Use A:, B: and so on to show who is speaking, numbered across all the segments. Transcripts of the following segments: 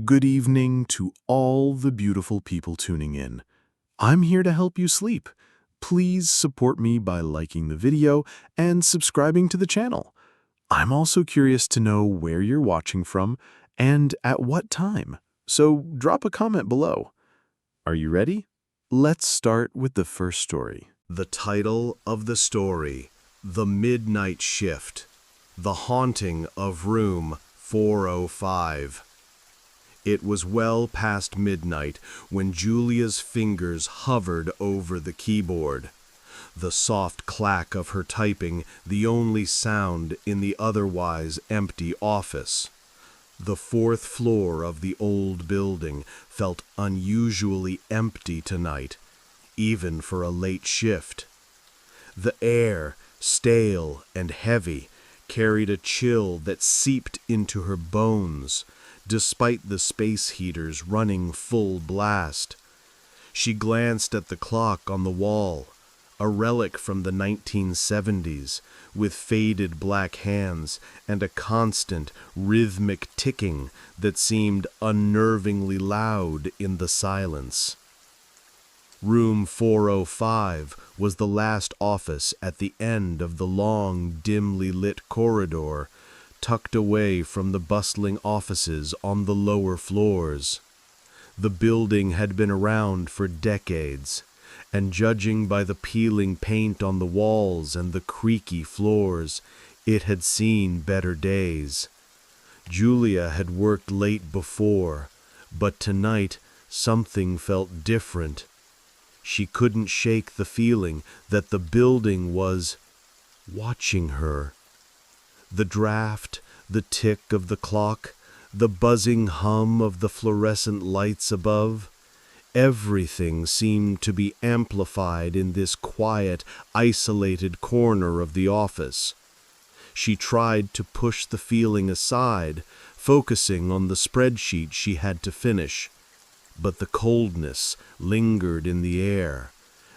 A: Good evening to all the beautiful people tuning in. I'm here to help you sleep. Please support me by liking the video and subscribing to the channel. I'm also curious to know where you're watching from and at what time, so drop a comment below. Are you ready? Let's start with the first story.
B: The title of the story: The Midnight Shift, The Haunting of Room 405. It was well past midnight when Julia's fingers hovered over the keyboard. The soft clack of her typing, the only sound in the otherwise empty office. The fourth floor of the old building felt unusually empty tonight, even for a late shift. The air, stale and heavy, carried a chill that seeped into her bones, despite the space heaters running full blast. She glanced at the clock on the wall, a relic from the 1970s, with faded black hands and a constant, rhythmic ticking that seemed unnervingly loud in the silence. Room 405 was the last office at the end of the long, dimly lit corridor, tucked away from the bustling offices on the lower floors. The building had been around for decades, and judging by the peeling paint on the walls and the creaky floors, it had seen better days. Julia had worked late before, but tonight something felt different. She couldn't shake the feeling that the building was watching her. The draft, the tick of the clock, the buzzing hum of the fluorescent lights above, everything seemed to be amplified in this quiet, isolated corner of the office. She tried to push the feeling aside, focusing on the spreadsheet she had to finish, but the coldness lingered in the air,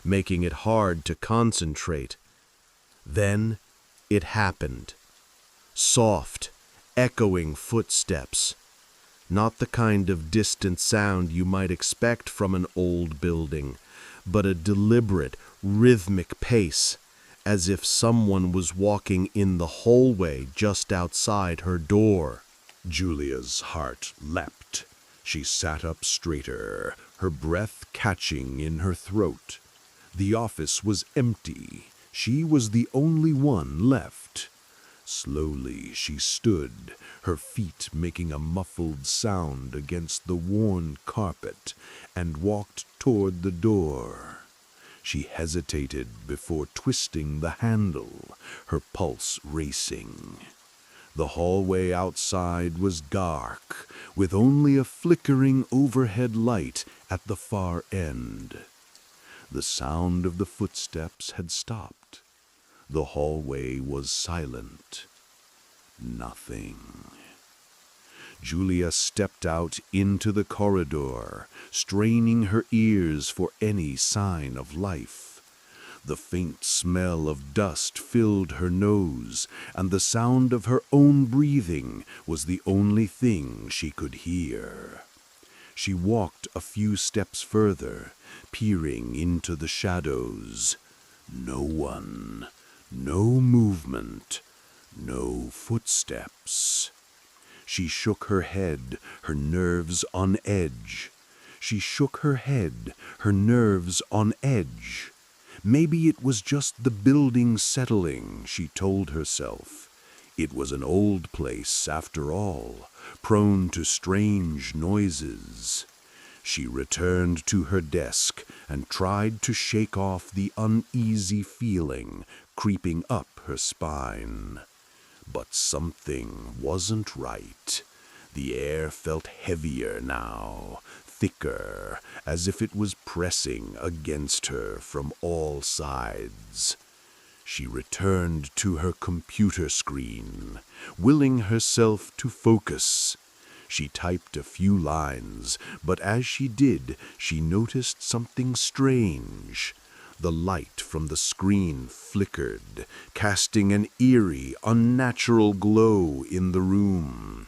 B: making it hard to concentrate. Then it happened. Soft, echoing footsteps. Not the kind of distant sound you might expect from an old building, but a deliberate, rhythmic pace, as if someone was walking in the hallway just outside her door.
C: Julia's heart leapt. She sat up straighter, her breath catching in her throat. The office was empty. She was the only one left. Slowly she stood, her feet making a muffled sound against the worn carpet, and walked toward the door. She hesitated before twisting the handle, her pulse racing. The hallway outside was dark, with only a flickering overhead light at the far end. The sound of the footsteps had stopped. The hallway was silent. Nothing. Julia stepped out into the corridor, straining her ears for any sign of life. The faint smell of dust filled her nose, and the sound of her own breathing was the only thing she could hear. She walked a few steps further, peering into the shadows. No one. No movement, no footsteps. She shook her head, her nerves on edge. She shook her head, her nerves on edge. Maybe it was just the building settling, she told herself. It was an old place, after all, prone to strange noises. She returned to her desk and tried to shake off the uneasy feeling creeping up her spine. But something wasn't right. The air felt heavier now, thicker, as if it was pressing against her from all sides. She returned to her computer screen, willing herself to focus. She typed a few lines, but as she did, she noticed something strange. The light from the screen flickered, casting an eerie, unnatural glow in the room.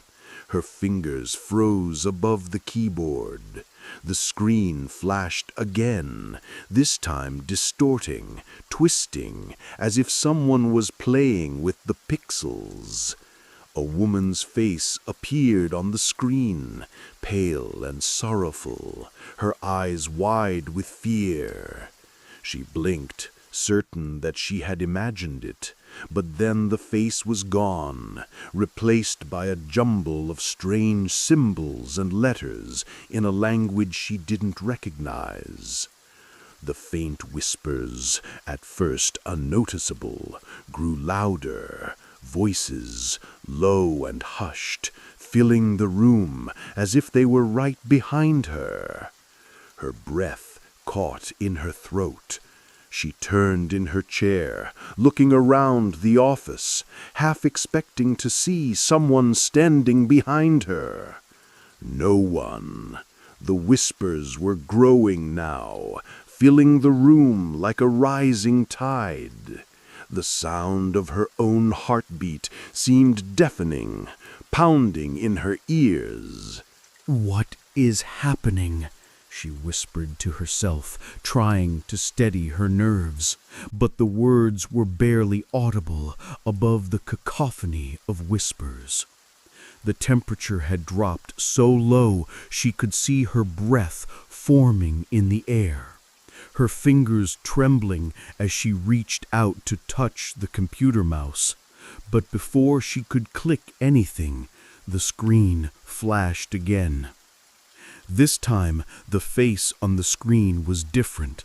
C: Her fingers froze above the keyboard. The screen flashed again, this time distorting, twisting, as if someone was playing with the pixels. A woman's face appeared on the screen, pale and sorrowful, her eyes wide with fear. She blinked, certain that she had imagined it, but then the face was gone, replaced by a jumble of strange symbols and letters in a language she didn't recognize. The faint whispers, at first unnoticeable, grew louder, voices low and hushed, filling the room as if they were right behind her. Her breath caught in her throat. She turned in her chair, looking around the office, half expecting to see someone standing behind her. No one. The whispers were growing now, filling the room like a rising tide. The sound of her own heartbeat seemed deafening, pounding in her ears.
A: "What is happening?" she whispered to herself, trying to steady her nerves. But the words were barely audible above the cacophony of whispers. The temperature had dropped so low she could see her breath forming in the air, her fingers trembling as she reached out to touch the computer mouse. But before she could click anything, the screen flashed again. This time, the face on the screen was different.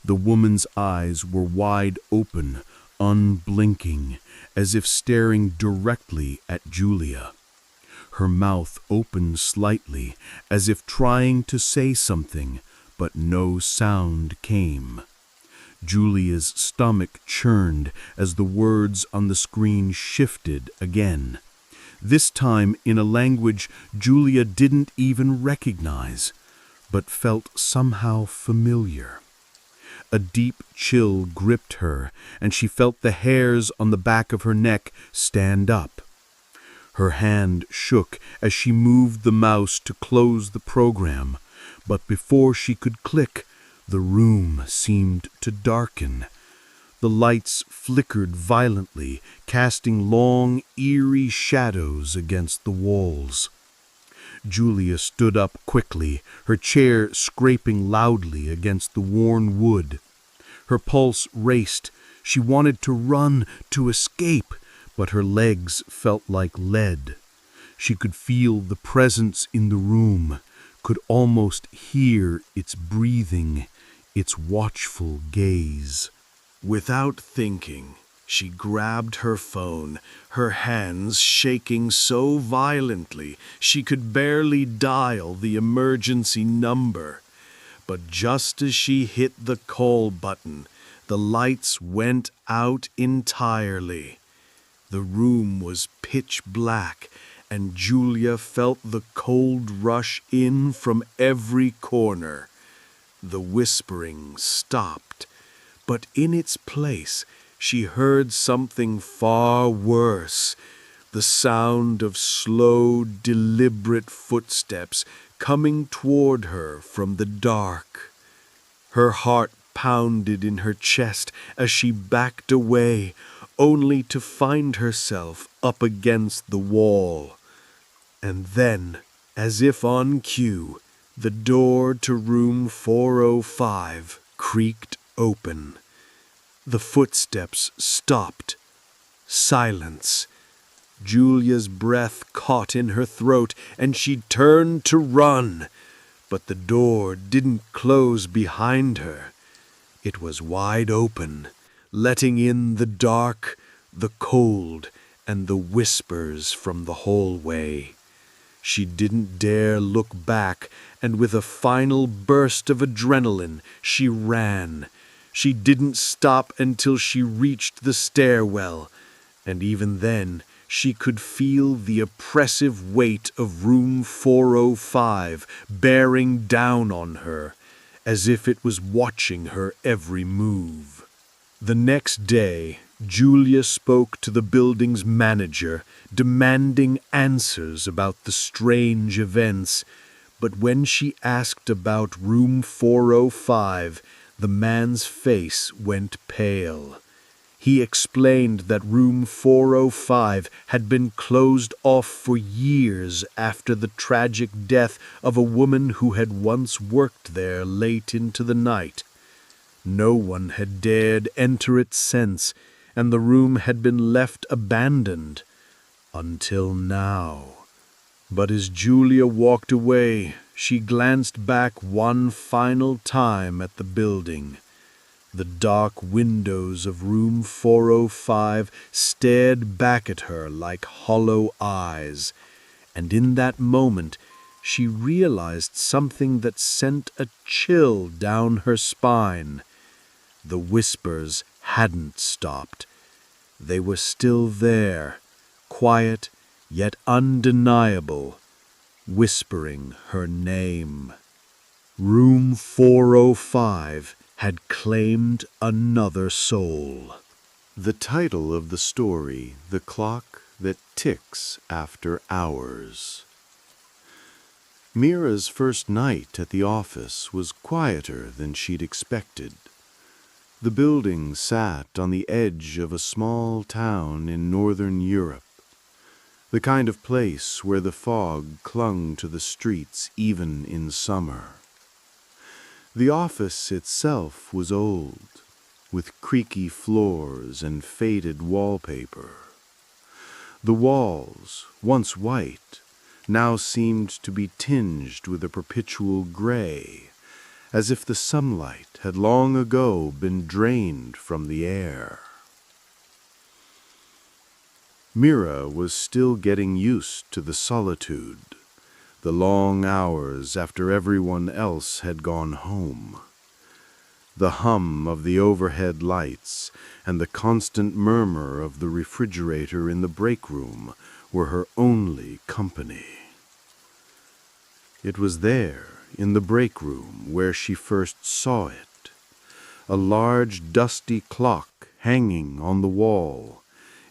A: The woman's eyes were wide open, unblinking, as if staring directly at Julia. Her mouth opened slightly, as if trying to say something, but no sound came. Julia's stomach churned as the words on the screen shifted again. This time in a language Julia didn't even recognize, but felt somehow familiar. A deep chill gripped her, and she felt the hairs on the back of her neck stand up. Her hand shook as she moved the mouse to close the program, but before she could click, the room seemed to darken. The lights flickered violently, casting long, eerie shadows against the walls. Julia stood up quickly, her chair scraping loudly against the worn wood. Her pulse raced. She wanted to run, to escape, but her legs felt like lead. She could feel the presence in the room, could almost hear its breathing, its watchful gaze.
B: Without thinking, she grabbed her phone, her hands shaking so violently she could barely dial the emergency number. But just as she hit the call button, the lights went out entirely. The room was pitch black, and Julia felt the cold rush in from every corner. The whispering stopped, but in its place she heard something far worse, the sound of slow, deliberate footsteps coming toward her from the dark. Her heart pounded in her chest as she backed away, only to find herself up against the wall. And then, as if on cue, the door to room 405 creaked open. The footsteps stopped. Silence. Julia's breath caught in her throat, and she turned to run. But the door didn't close behind her. It was wide open, letting in the dark, the cold, and the whispers from the hallway. She didn't dare look back, and with a final burst of adrenaline, she ran. She didn't stop until she reached the stairwell, and even then she could feel the oppressive weight of room 405 bearing down on her, as if it was watching her every move. The next day, Julia spoke to the building's manager, demanding answers about the strange events, but when she asked about room 405, the man's face went pale. He explained that room 405 had been closed off for years after the tragic death of a woman who had once worked there late into the night. No one had dared enter it since, and the room had been left abandoned until now. But as Julia walked away, she glanced back one final time at the building. The dark windows of room 405 stared back at her like hollow eyes, and in that moment she realized something that sent a chill down her spine. The whispers hadn't stopped. They were still there, quiet yet undeniable, whispering her name. Room 405 had claimed another soul.
C: The title of the story, The Clock That Ticks After Hours. Mira's first night at the office was quieter than she'd expected. The building sat on the edge of a small town in northern Europe, the kind of place where the fog clung to the streets even in summer. The office itself was old, with creaky floors and faded wallpaper. The walls, once white, now seemed to be tinged with a perpetual gray, as if the sunlight had long ago been drained from the air. Mira was still getting used to the solitude, the long hours after everyone else had gone home. The hum of the overhead lights and the constant murmur of the refrigerator in the break room were her only company. It was there, in the break room, where she first saw it. A large, dusty clock hanging on the wall,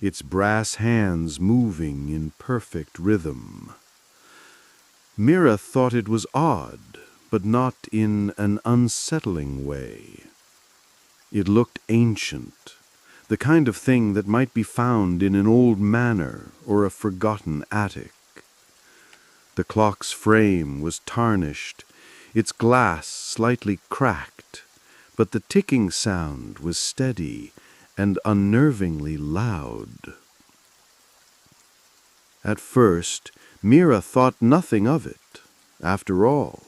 C: its brass hands moving in perfect rhythm. Mira thought it was odd, but not in an unsettling way. It looked ancient, the kind of thing that might be found in an old manor or a forgotten attic. The clock's frame was tarnished, its glass slightly cracked, but the ticking sound was steady and unnervingly loud. At first, Mira thought nothing of it. After all,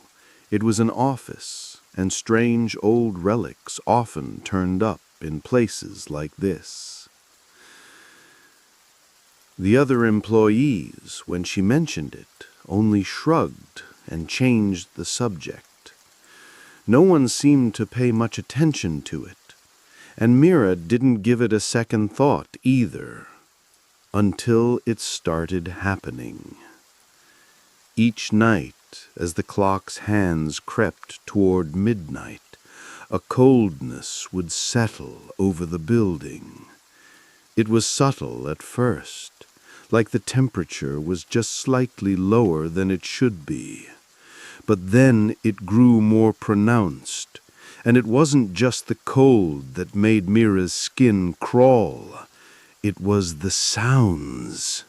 C: it was an office, and strange old relics often turned up in places like this. The other employees, when she mentioned it, only shrugged and changed the subject. No one seemed to pay much attention to it, and Mira didn't give it a second thought either, until it started happening. Each night, as the clock's hands crept toward midnight, a coldness would settle over the building. It was subtle at first, like the temperature was just slightly lower than it should be. But then it grew more pronounced, and it wasn't just the cold that made Mira's skin crawl. It was the sounds.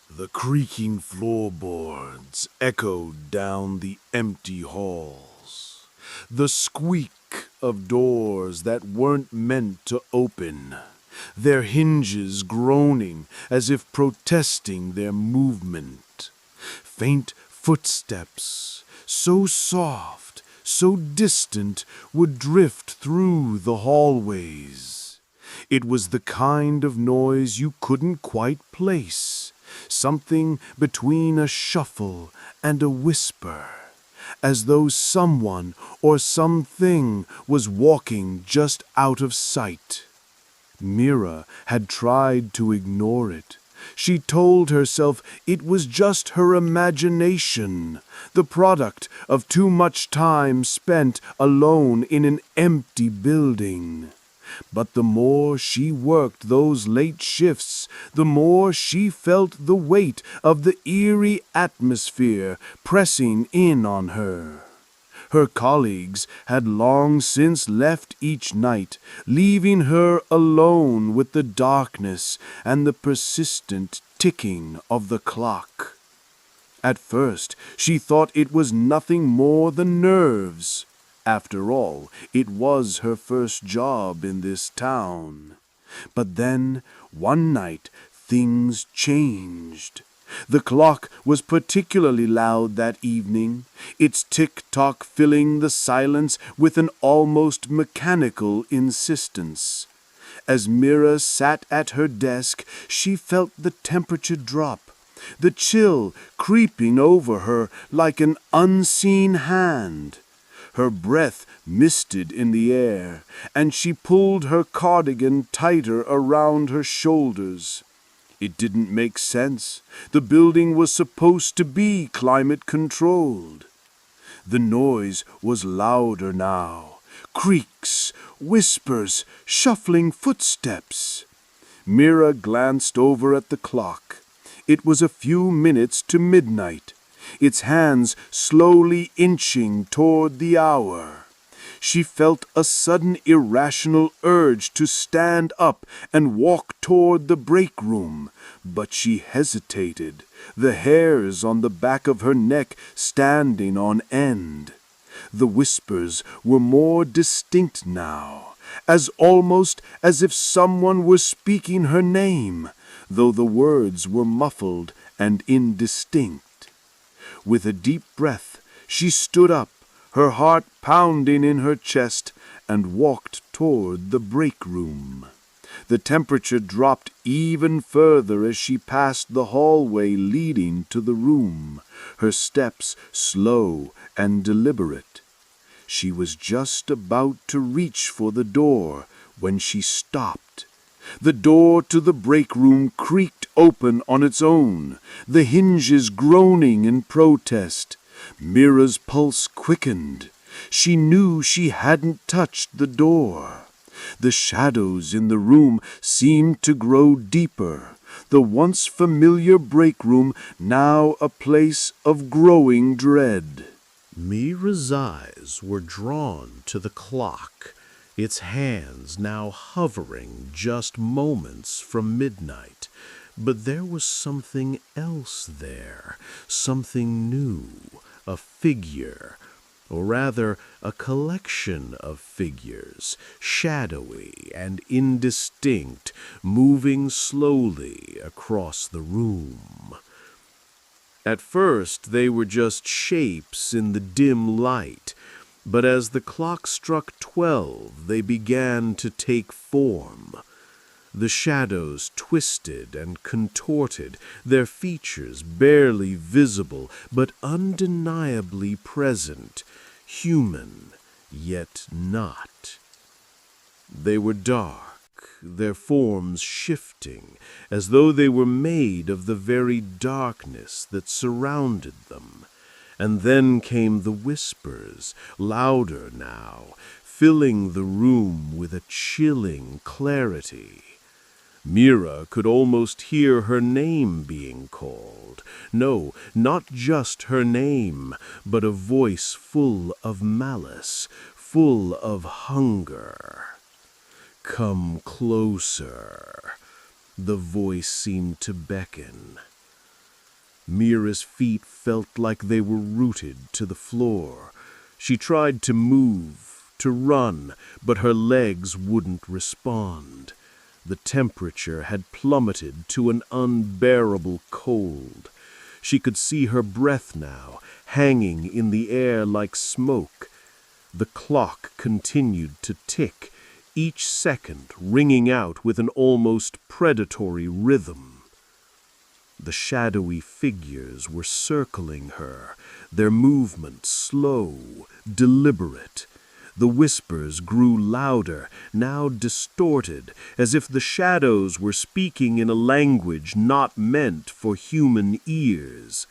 C: The creaking floorboards echoed down the empty halls. The squeak of doors that weren't meant to open, their hinges groaning as if protesting their movement. Faint footsteps, so soft, so distant, would drift through the hallways. It was the kind of noise you couldn't quite place, something between a shuffle and a whisper, as though someone or something was walking just out of sight. Mira had tried to ignore it. She told herself it was just her imagination, the product of too much time spent alone in an empty building. But the more she worked those late shifts, the more she felt the weight of the eerie atmosphere pressing in on her. Her colleagues had long since left each night, leaving her alone with the darkness and the persistent ticking of the clock. At first, she thought it was nothing more than nerves. After all, it was her first job in this town. But then, one night, things changed. The clock was particularly loud that evening, its tick-tock filling the silence with an almost mechanical insistence. As Mira sat at her desk, she felt the temperature drop, the chill creeping over her like an unseen hand. Her breath misted in the air, and she pulled her cardigan tighter around her shoulders. It didn't make sense. The building was supposed to be climate-controlled. The noise was louder now. Creaks, whispers, shuffling footsteps. Mira glanced over at the clock. It was a few minutes to midnight, its hands slowly inching toward the hour. She felt a sudden irrational urge to stand up and walk toward the break room, but she hesitated, the hairs on the back of her neck standing on end. The whispers were more distinct now, almost as if someone were speaking her name, though the words were muffled and indistinct. With a deep breath, she stood up, her heart pounding in her chest, and walked toward the break room. The temperature dropped even further as she passed the hallway leading to the room, her steps slow and deliberate. She was just about to reach for the door when she stopped. The door to the break room creaked open on its own, the hinges groaning in protest. Mira's pulse quickened. She knew she hadn't touched the door. The shadows in the room seemed to grow deeper, the once familiar break room now a place of growing dread.
B: Mira's eyes were drawn to the clock, its hands now hovering just moments from midnight. But there was something else there, something new, a figure, or rather a collection of figures, shadowy and indistinct, moving slowly across the room. At first they were just shapes in the dim light, but as the clock struck 12, they began to take form. The shadows twisted and contorted, their features barely visible, but undeniably present, human, yet not. They were dark, their forms shifting, as though they were made of the very darkness that surrounded them. And then came the whispers, louder now, filling the room with a chilling clarity. Mira could almost hear her name being called. No, not just her name, but a voice full of malice, full of hunger. "Come closer." The voice seemed to beckon. Mira's feet felt like they were rooted to the floor. She tried to move, to run, but her legs wouldn't respond. The temperature had plummeted to an unbearable cold. She could see her breath now, hanging in the air like smoke. The clock continued to tick, each second ringing out with an almost predatory rhythm. The shadowy figures were circling her, their movements slow, deliberate. The whispers grew louder, now distorted, as if the shadows were speaking in a language not meant for human ears.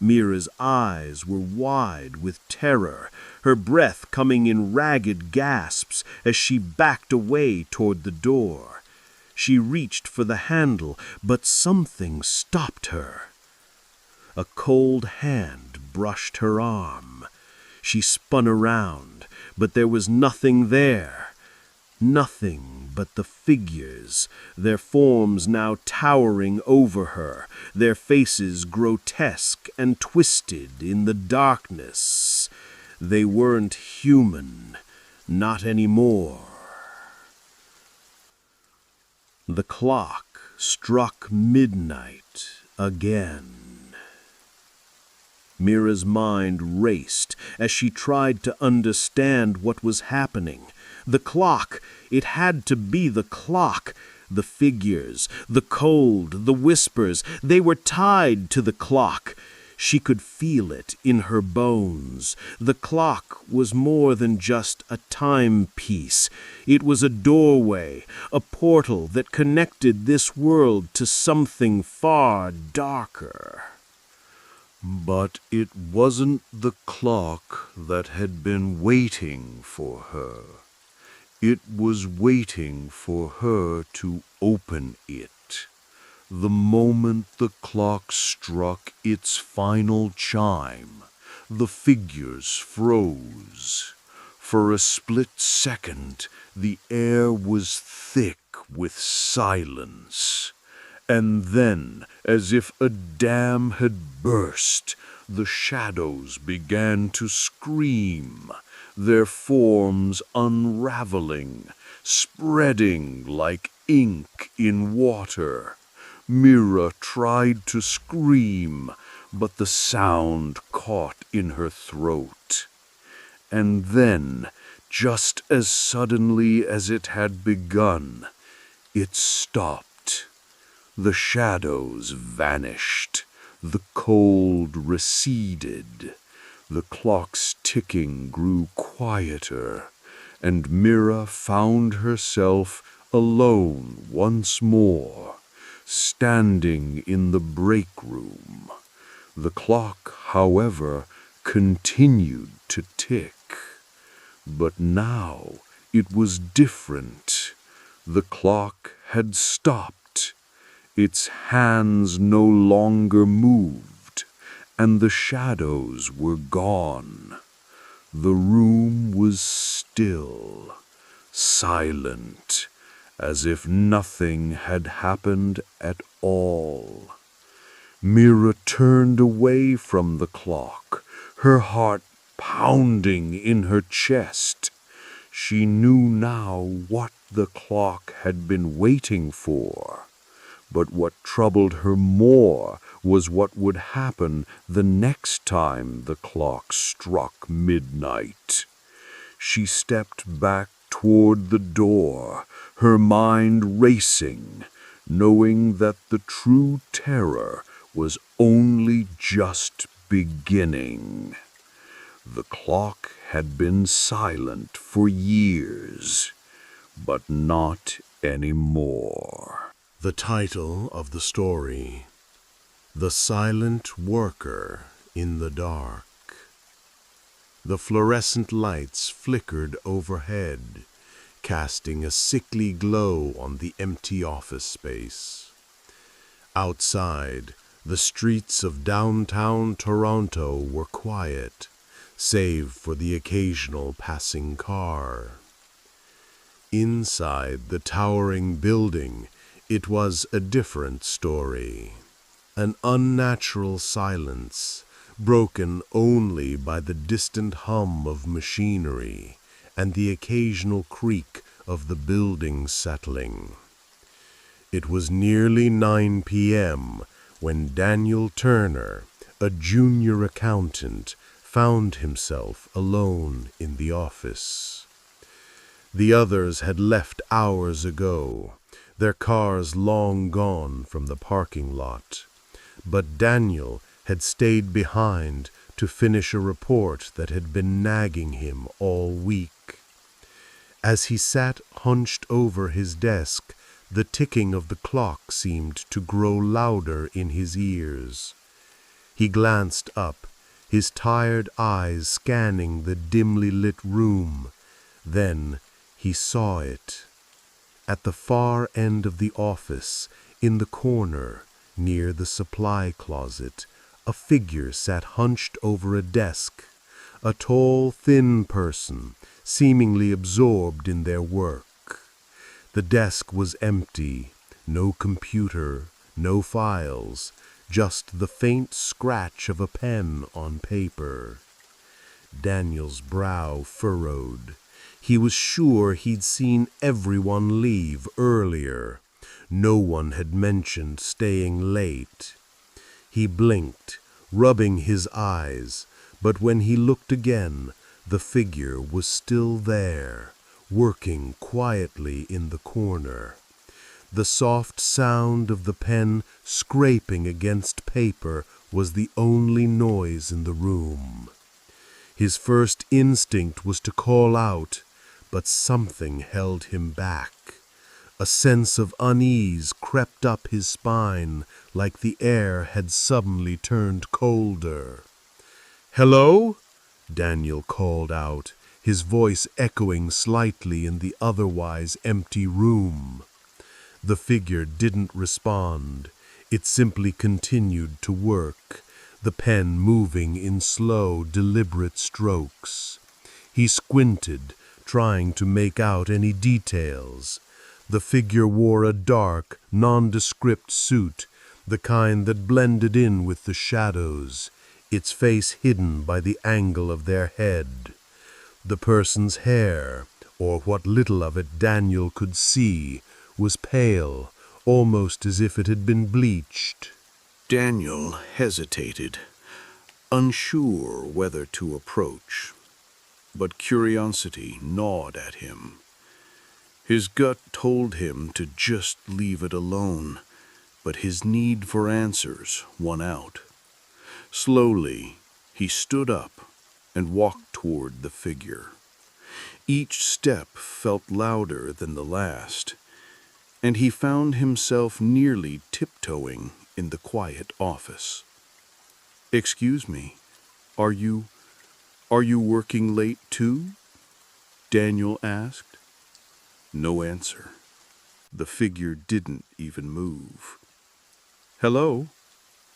B: Mira's eyes were wide with terror, her breath coming in ragged gasps as she backed away toward the door. She reached for the handle, but something stopped her. A cold hand brushed her arm. She spun around, but there was nothing there. Nothing but the figures, their forms now towering over her, their faces grotesque and twisted in the darkness. They weren't human, not anymore. The clock struck midnight again. Mira's mind raced as she tried to understand what was happening. The clock, it had to be the clock. The figures, the cold, the whispers, they were tied to the clock. She could feel it in her bones. The clock was more than just a timepiece. It was a doorway, a portal that connected this world to something far darker.
C: But it wasn't the clock that had been waiting for her. It was waiting for her to open it. The moment the clock struck its final chime, the figures froze. For a split second, the air was thick with silence. And then, as if a dam had burst, the shadows began to scream, their forms unraveling, spreading like ink in water. Mira tried to scream, but the sound caught in her throat. And then, just as suddenly as it had begun, it stopped. The shadows vanished, the cold receded, the clock's ticking grew quieter, and Mira found herself alone once more, standing in the break room. The clock, however, continued to tick. But now it was different. The clock had stopped. Its hands no longer moved, and the shadows were gone. The room was still, silent, as if nothing had happened at all. Mira turned away from the clock, her heart pounding in her chest. She knew now what the clock had been waiting for. But what troubled her more was what would happen the next time the clock struck midnight. She stepped back toward the door, her mind racing, knowing that the true terror was only just beginning. The clock had been silent for years, but not anymore.
B: The title of the story: The Silent Worker in the Dark. The fluorescent lights flickered overhead, casting a sickly glow on the empty office space. Outside, the streets of downtown Toronto were quiet, save for the occasional passing car. Inside the towering building, it was a different story. An unnatural silence, broken only by the distant hum of machinery and the occasional creak of the building settling. It was nearly 9 p.m. when Daniel Turner, a junior accountant, found himself alone in the office. The others had left hours ago, their cars long gone from the parking lot. But Daniel had stayed behind to finish a report that had been nagging him all week. As he sat hunched over his desk, the ticking of the clock seemed to grow louder in his ears. He glanced up, his tired eyes scanning the dimly lit room. Then he saw it. At the far end of the office, in the corner, near the supply closet, a figure sat hunched over a desk. A tall, thin person, seemingly absorbed in their work. The desk was empty, no computer, no files, just the faint scratch of a pen on paper. Daniel's brow furrowed. He was sure he'd seen everyone leave earlier. No one had mentioned staying late. He blinked, rubbing his eyes, but when he looked again, the figure was still there, working quietly in the corner. The soft sound of the pen scraping against paper was the only noise in the room. His first instinct was to call out, but something held him back. A sense of unease crept up his spine, like the air had suddenly turned colder. "Hello?" Daniel called out, his voice echoing slightly in the otherwise empty room. The figure didn't respond. It simply continued to work, the pen moving in slow, deliberate strokes. He squinted, trying to make out any details. The figure wore a dark, nondescript suit, the kind that blended in with the shadows, its face hidden by the angle of their head. The person's hair, or what little of it Daniel could see, was pale, almost as if it had been bleached.
C: Daniel hesitated, unsure whether to approach, but curiosity gnawed at him. His gut told him to just leave it alone, but his need for answers won out. Slowly, he stood up and walked toward the figure. Each step felt louder than the last, and he found himself nearly tiptoeing in the quiet office. "Excuse me, are you working late too?" Daniel asked. No answer. The figure didn't even move. "Hello?"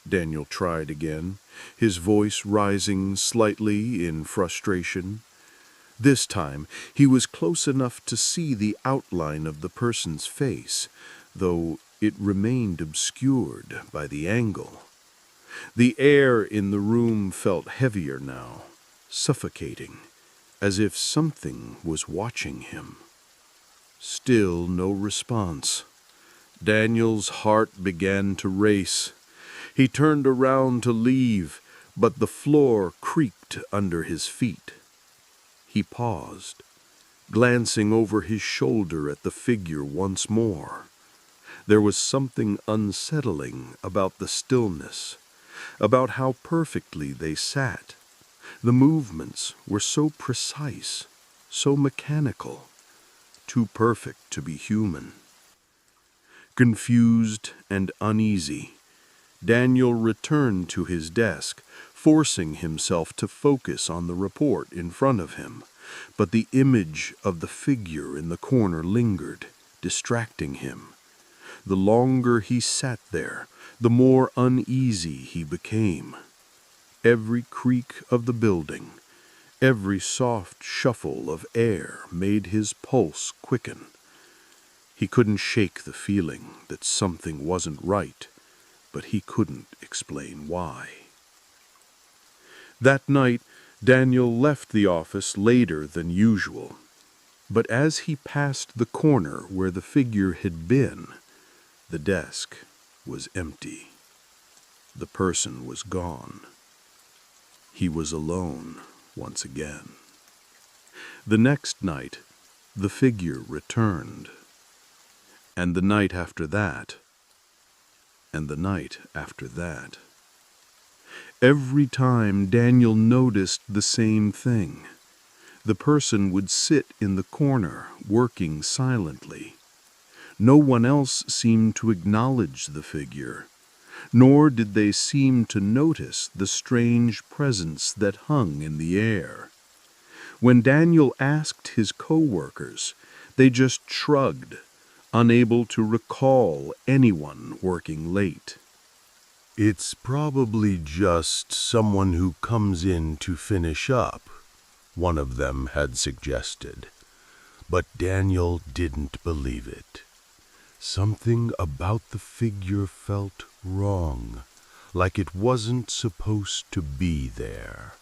C: Daniel tried again, his voice rising slightly in frustration. This time, he was close enough to see the outline of the person's face, though it remained obscured by the angle. The air in the room felt heavier now, suffocating, as if something was watching him. Still no response. Daniel's heart began to race. He turned around to leave, but the floor creaked under his feet. He paused, glancing over his shoulder at the figure once more. There was something unsettling about the stillness, about how perfectly they sat. The movements were so precise, so mechanical, too perfect to be human. Confused and uneasy, Daniel returned to his desk, forcing himself to focus on the report in front of him, but the image of the figure in the corner lingered, distracting him. The longer he sat there, the more uneasy he became. Every creak of the building, every soft shuffle of air made his pulse quicken. He couldn't shake the feeling that something wasn't right, but he couldn't explain why. That night, Daniel left the office later than usual, but as he passed the corner where the figure had been, the desk was empty. The person was gone. He was alone once again. The next night, the figure returned. And the night after that, and the night after that. Every time Daniel noticed the same thing. The person would sit in the corner, working silently. No one else seemed to acknowledge the figure. nor did they seem to notice the strange presence that hung in the air. When Daniel asked his co-workers, they just shrugged, unable to recall anyone working late.
B: "It's probably just someone who comes in to finish up," one of them had suggested. But Daniel didn't believe it. Something about the figure felt wrong, like it wasn't supposed to be there.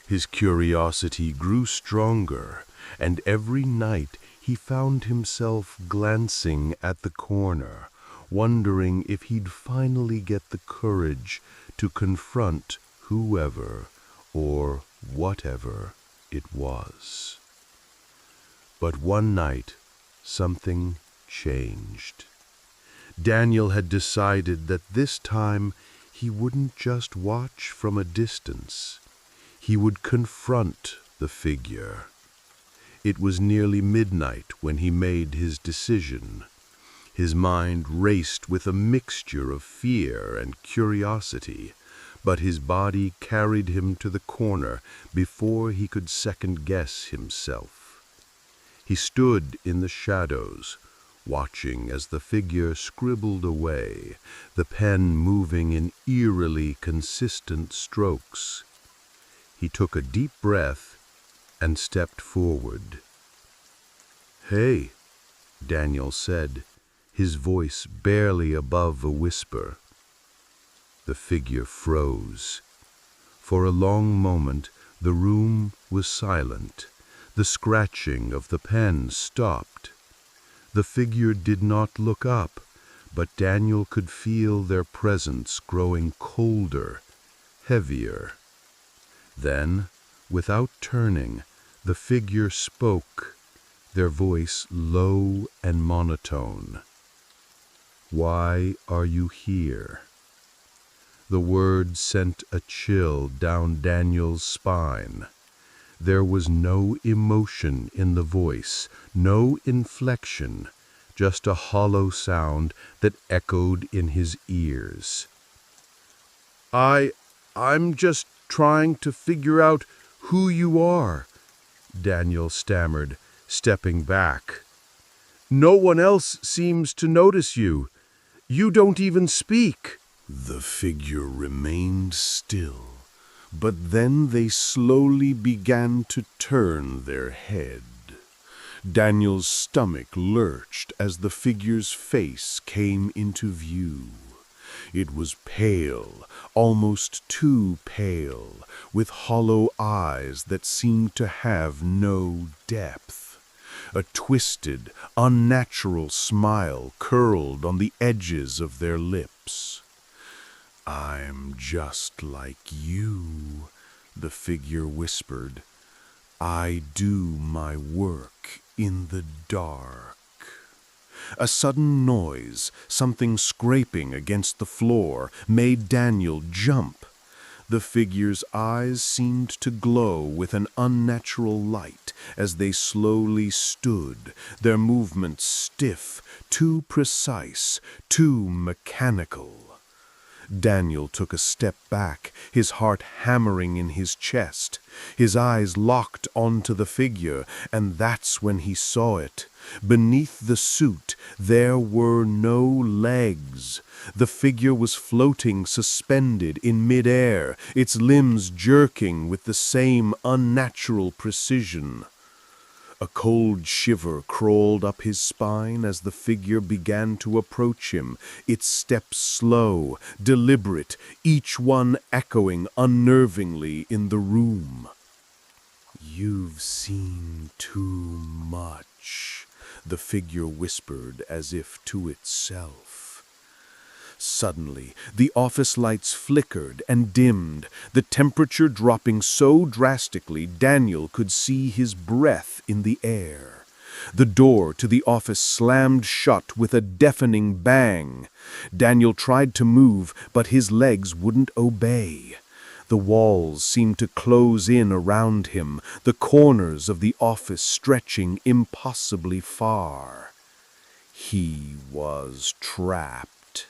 B: His curiosity grew stronger, and every night he found himself glancing at the corner, wondering if he'd finally get the courage to confront whoever or whatever it was. But one night, something changed. Daniel had decided that this time he wouldn't just watch from a distance. He would confront the figure. It was nearly midnight when he made his decision. His mind raced with a mixture of fear and curiosity, but his body carried him to the corner before he could second-guess himself. He stood in the shadows, watching as the figure scribbled away, the pen moving in eerily consistent strokes. He took a deep breath and stepped forward. "Hey," Daniel said, his voice barely above a whisper. The figure froze. For a long moment, the room was silent. The scratching of the pen stopped. The figure did not look up, but Daniel could feel their presence growing colder, heavier. Then, without turning, the figure spoke, their voice low and monotone. "Why are you here?" The word sent a chill down Daniel's spine. There was no emotion in the voice, no inflection, just a hollow sound that echoed in his ears. I'm just trying to figure out who you are," Daniel stammered, stepping back. "No one else seems to notice you. You don't even speak."
C: The figure remained still, but then they slowly began to turn their head. Daniel's stomach lurched as the figure's face came into view. It was pale, almost too pale, with hollow eyes that seemed to have no depth. A twisted, unnatural smile curled on the edges of their lips. "I'm just like you," the figure whispered. "I do my work in the dark." A sudden noise, something scraping against the floor, made Daniel jump. The figure's eyes seemed to glow with an unnatural light as they slowly stood, their movements stiff, too precise, too mechanical. Daniel took a step back, his heart hammering in his chest. His eyes locked onto the figure, and that's when he saw it. Beneath the suit, there were no legs. The figure was floating suspended in midair, its limbs jerking with the same unnatural precision. A cold shiver crawled up his spine as the figure began to approach him, its steps slow, deliberate, each one echoing unnervingly in the room. "You've seen too much," the figure whispered as if to itself. Suddenly, the office lights flickered and dimmed, the temperature dropping so drastically Daniel could see his breath in the air. The door to the office slammed shut with a deafening bang. Daniel tried to move, but his legs wouldn't obey. The walls seemed to close in around him, the corners of the office stretching impossibly far. He was trapped.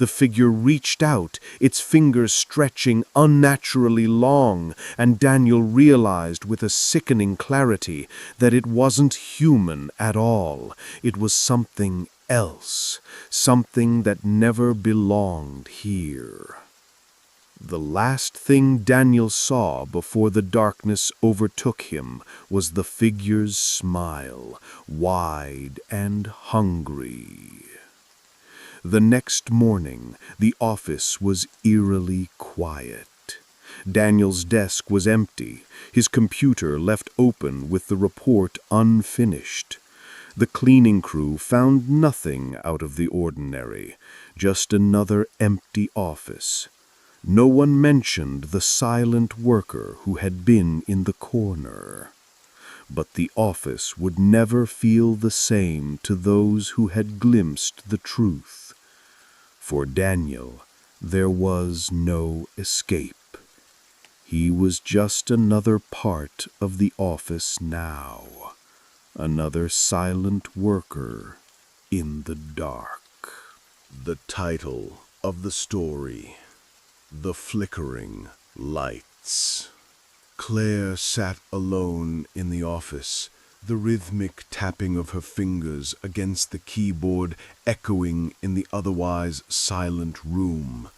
B: The figure reached out, its fingers stretching unnaturally long, and Daniel realized with a sickening clarity that it wasn't human at all. It was something else, something that never belonged here. The last thing Daniel saw before the darkness overtook him was the figure's smile, wide and hungry. The next morning, the office was eerily quiet. Daniel's desk was empty, his computer left open with the report unfinished. The cleaning crew found nothing out of the ordinary, just another empty office. No one mentioned the silent worker who had been in the corner. But the office would never feel the same to those who had glimpsed the truth. For Daniel, there was no escape. He was just another part of the office now, another silent worker in the dark.
C: The title of the story: The Flickering Lights. Claire sat alone in the office, the rhythmic tapping of her fingers against the keyboard echoing in the otherwise silent room.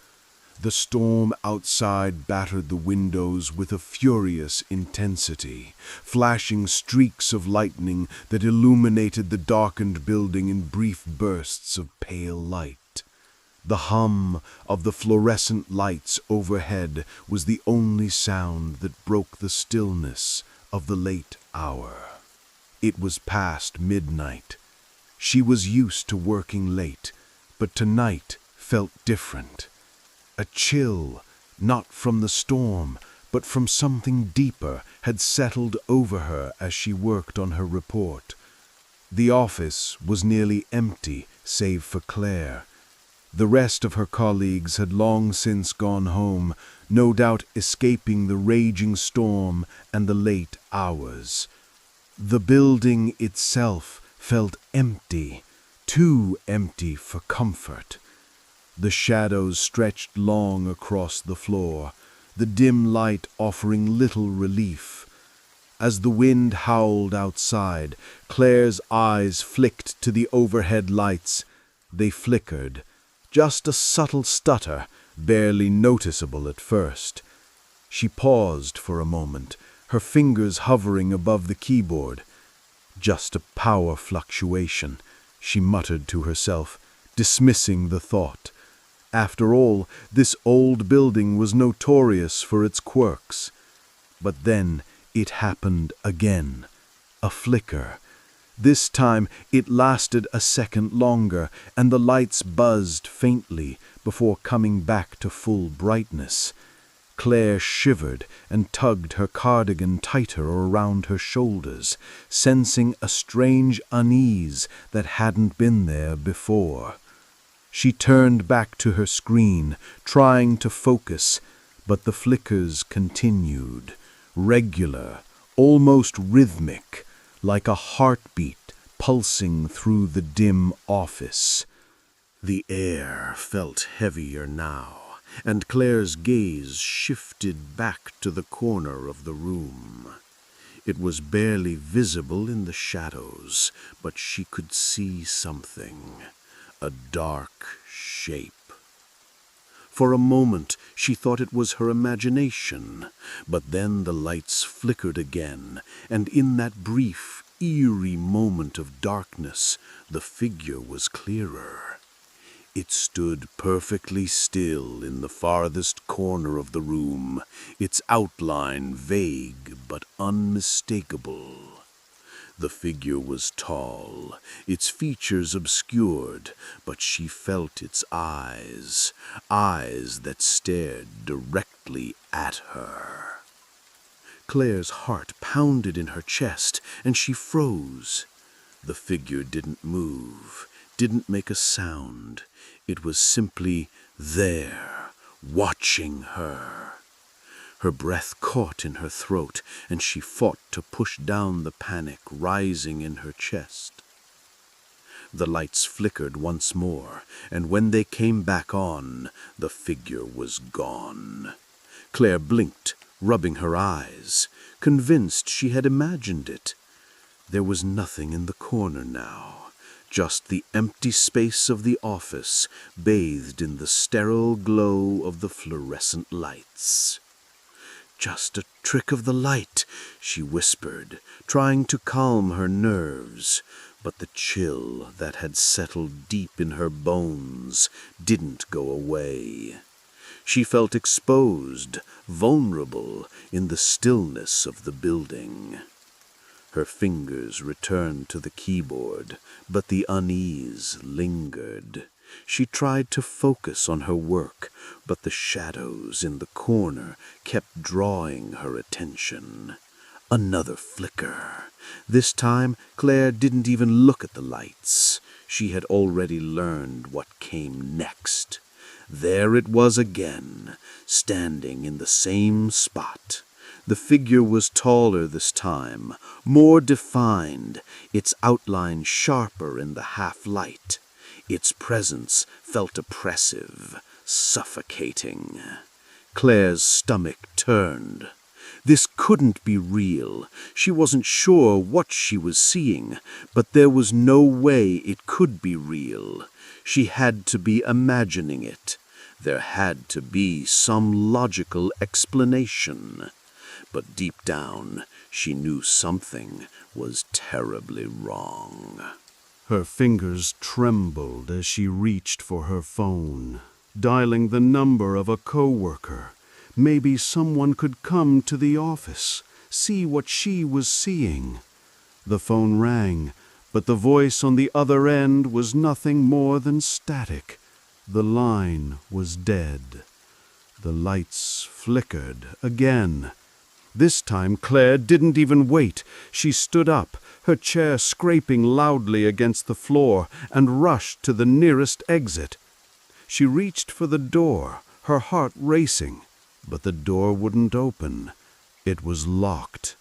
C: The storm outside battered the windows with a furious intensity, flashing streaks of lightning that illuminated the darkened building in brief bursts of pale light. The hum of the fluorescent lights overhead was the only sound that broke the stillness of the late hour. It was past midnight. She was used to working late, but tonight felt different. A chill, not from the storm, but from something deeper, had settled over her as she worked on her report. The office was nearly empty, save for Claire. The rest of her colleagues had long since gone home, no doubt escaping the raging storm and the late hours. The building itself felt empty, too empty for comfort. The shadows stretched long across the floor, the dim light offering little relief. As the wind howled outside, Claire's eyes flicked to the overhead lights. They flickered. Just a subtle stutter, barely noticeable at first. She paused for a moment, her fingers hovering above the keyboard. Just a power fluctuation, she muttered to herself, dismissing the thought. After all, this old building was notorious for its quirks. But then it happened again. A flicker. This time it lasted a second longer, and the lights buzzed faintly before coming back to full brightness. Claire shivered and tugged her cardigan tighter around her shoulders, sensing a strange unease that hadn't been there before. She turned back to her screen, trying to focus, but the flickers continued, regular, almost rhythmic, like a heartbeat pulsing through the dim office. The air felt heavier now, and Claire's gaze shifted back to the corner of the room. It was barely visible in the shadows, but she could see something, a dark shape. For a moment she thought it was her imagination, but then the lights flickered again, and in that brief, eerie moment of darkness, the figure was clearer. It stood perfectly still in the farthest corner of the room, its outline vague but unmistakable. The figure was tall, its features obscured, but she felt its eyes, eyes that stared directly at her. Claire's heart pounded in her chest, and she froze. The figure didn't move, didn't make a sound. It was simply there, watching her. Her breath caught in her throat, and she fought to push down the panic rising in her chest. The lights flickered once more, and when they came back on, the figure was gone. Claire blinked, rubbing her eyes, convinced she had imagined it. There was nothing in the corner now, just the empty space of the office, bathed in the sterile glow of the fluorescent lights. "Just a trick of the light," she whispered, trying to calm her nerves, but the chill that had settled deep in her bones didn't go away. She felt exposed, vulnerable in the stillness of the building. Her fingers returned to the keyboard, but the unease lingered. She tried to focus on her work, but the shadows in the corner kept drawing her attention. Another flicker. This time, Claire didn't even look at the lights. She had already learned what came next. There it was again, standing in the same spot. The figure was taller this time, more defined, its outline sharper in the half-light. Its presence felt oppressive, suffocating. Claire's stomach turned. This couldn't be real. She wasn't sure what she was seeing, but there was no way it could be real. She had to be imagining it. There had to be some logical explanation. But deep down, she knew something was terribly wrong.
A: Her fingers trembled as she reached for her phone, dialing the number of a coworker. Maybe someone could come to the office, see what she was seeing. The phone rang, but the voice on the other end was nothing more than static. The line was dead. The lights flickered again. This time Claire didn't even wait. She stood up, her chair scraping loudly against the floor, and rushed to the nearest exit. She reached for the door, her heart racing, but the door wouldn't open. It was locked.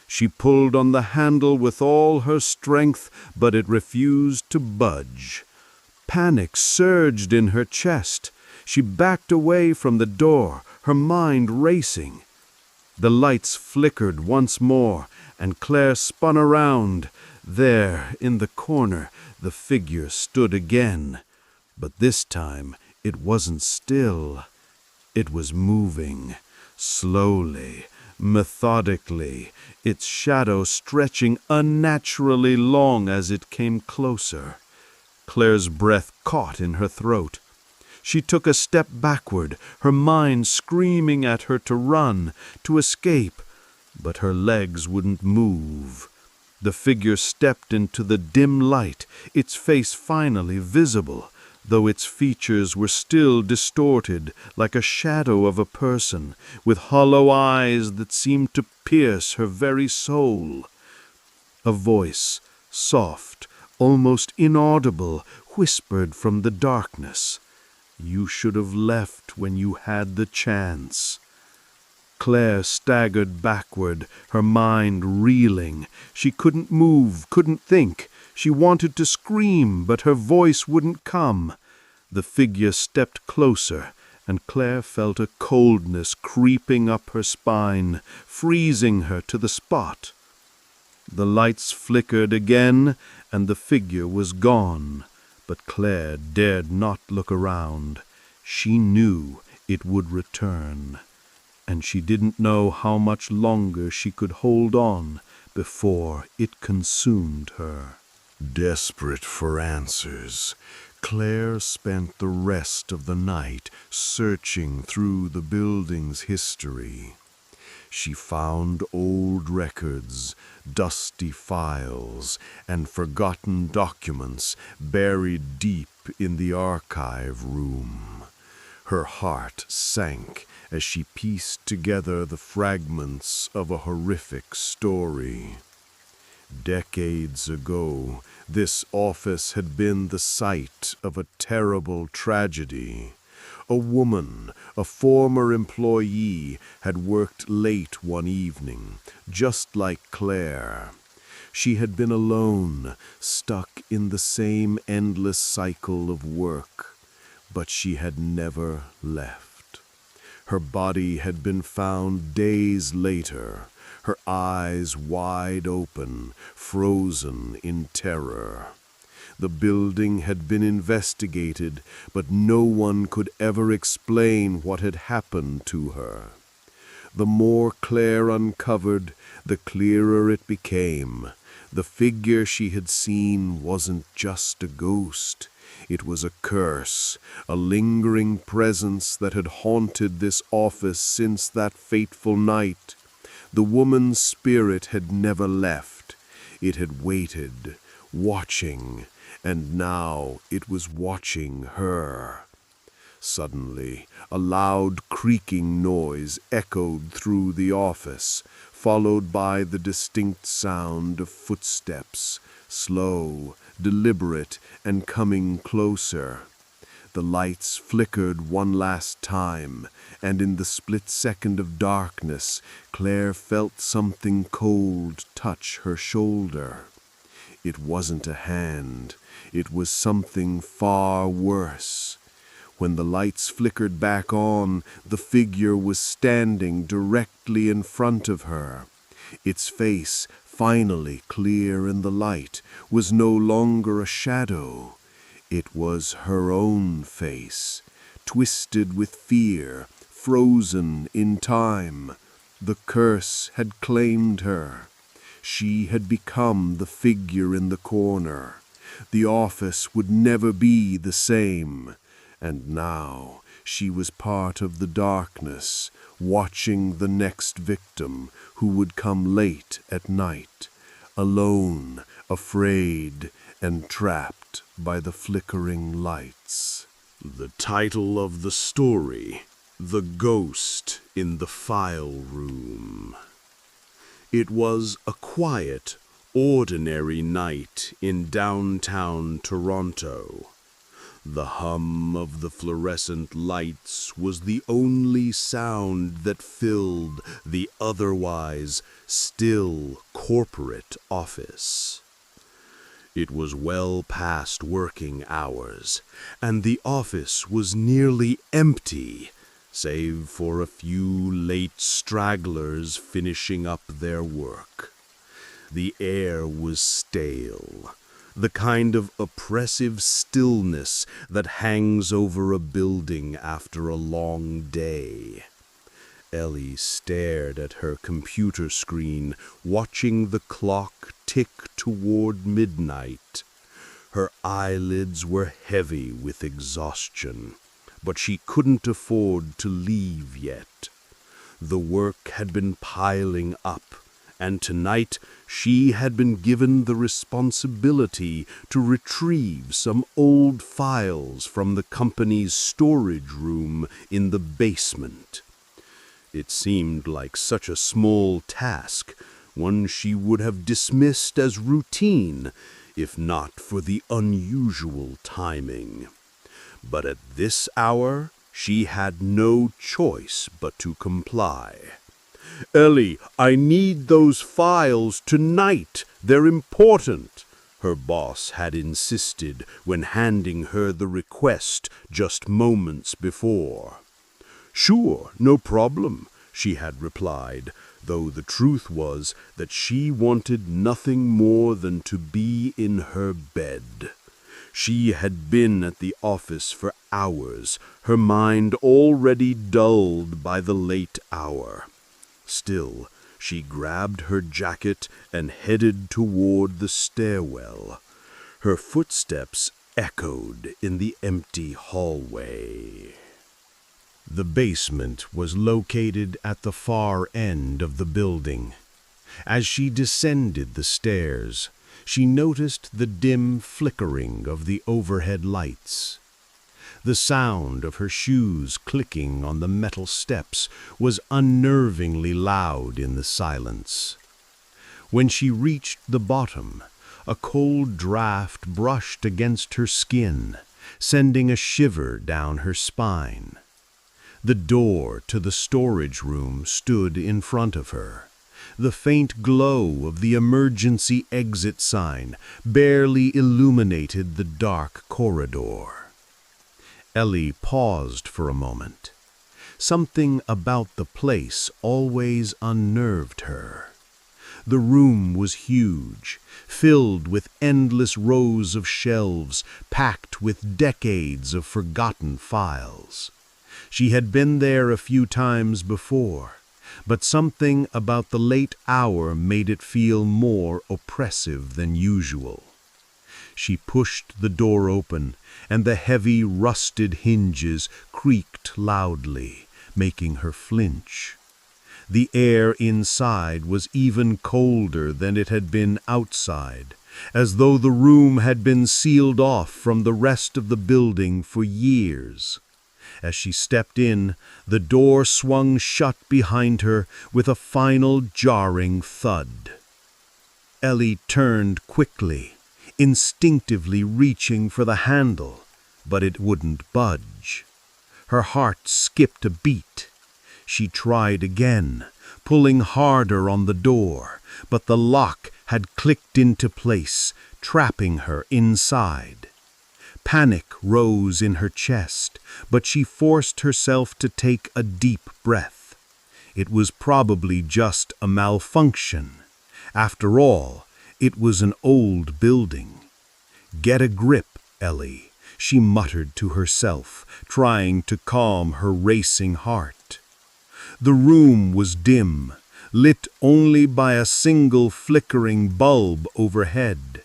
A: She pulled on the handle with all her strength, but it refused to budge. Panic surged in her chest. She backed away from the door, her mind racing. The lights flickered once more, and Claire spun around. There, in the corner, the figure stood again. But this time, it wasn't still. It was moving, slowly, methodically, its shadow stretching unnaturally long as it came closer. Claire's breath caught in her throat. She took a step backward, her mind screaming at her to run, to escape, but her legs wouldn't move. The figure stepped into the dim light, its face finally visible, though its features were still distorted, like a shadow of a person, with hollow eyes that seemed to pierce her very soul. A voice, soft, almost inaudible, whispered from the darkness. "You should have left when you had the chance." Claire staggered backward, her mind reeling. She couldn't move, couldn't think. She wanted to scream, but her voice wouldn't come. The figure stepped closer, and Claire felt a coldness creeping up her spine, freezing her to the spot. The lights flickered again, and the figure was gone. But Claire dared not look around. She knew it would return, and she didn't know how much longer she could hold on before it consumed her.
C: Desperate for answers, Claire spent the rest of the night searching through the building's history. She found old records, dusty files, and forgotten documents buried deep in the archive room. Her heart sank as she pieced together the fragments of a horrific story. Decades ago, this office had been the site of a terrible tragedy. A woman, a former employee, had worked late one evening, just like Claire. She had been alone, stuck in the same endless cycle of work, but she had never left. Her body had been found days later, her eyes wide open, frozen in terror. The building had been investigated, but no one could ever explain what had happened to her. The more Claire uncovered, the clearer it became. The figure she had seen wasn't just a ghost. It was a curse, a lingering presence that had haunted this office since that fateful night. The woman's spirit had never left. It had waited, watching, and now it was watching her. Suddenly, a loud creaking noise echoed through the office, followed by the distinct sound of footsteps, slow, deliberate, and coming closer. The lights flickered one last time, and in the split second of darkness, Claire felt something cold touch her shoulder. It wasn't a hand. It was something far worse. When the lights flickered back on, the figure was standing directly in front of her. Its face, finally clear in the light, was no longer a shadow. It was her own face, twisted with fear, frozen in time. The curse had claimed her. She had become the figure in the corner. The office would never be the same. And now she was part of the darkness, watching the next victim who would come late at night, alone, afraid, and trapped by the flickering lights.
B: The title of the story: The Ghost in the File Room. It was a quiet, ordinary night in downtown Toronto. The hum of the fluorescent lights was the only sound that filled the otherwise still corporate office. It was well past working hours, and the office was nearly empty, save for a few late stragglers finishing up their work. The air was stale, the kind of oppressive stillness that hangs over a building after a long day. Ellie stared at her computer screen, watching the clock tick toward midnight. Her eyelids were heavy with exhaustion, but she couldn't afford to leave yet. The work had been piling up, and tonight she had been given the responsibility to retrieve some old files from the company's storage room in the basement. It seemed like such a small task, one she would have dismissed as routine, if not for the unusual timing. But at this hour, she had no choice but to comply. "Ellie, I need those files tonight. They're important," her boss had insisted when handing her the request just moments before. "Sure, no problem," she had replied, though the truth was that she wanted nothing more than to be in her bed. She had been at the office for hours, her mind already dulled by the late hour. Still, she grabbed her jacket and headed toward the stairwell. Her footsteps echoed in the empty hallway. The basement was located at the far end of the building. As she descended the stairs, she noticed the dim flickering of the overhead lights. The sound of her shoes clicking on the metal steps was unnervingly loud in the silence. When she reached the bottom, a cold draft brushed against her skin, sending a shiver down her spine. The door to the storage room stood in front of her, The faint glow of the emergency exit sign barely illuminated the dark corridor. Ellie paused for a moment. Something about the place always unnerved her. The room was huge, filled with endless rows of shelves packed with decades of forgotten files. She had been there a few times before, but something about the late hour made it feel more oppressive than usual. She pushed the door open, and the heavy, rusted hinges creaked loudly, making her flinch. The air inside was even colder than it had been outside, as though the room had been sealed off from the rest of the building for years. As she stepped in, the door swung shut behind her with a final jarring thud. Ellie turned quickly, instinctively reaching for the handle, but it wouldn't budge. Her heart skipped a beat. She tried again, pulling harder on the door, but the lock had clicked into place, trapping her inside. Panic rose in her chest, but she forced herself to take a deep breath. It was probably just a malfunction. After all, it was an old building. "Get a grip, Ellie," she muttered to herself, trying to calm her racing heart. The room was dim, lit only by a single flickering bulb overhead.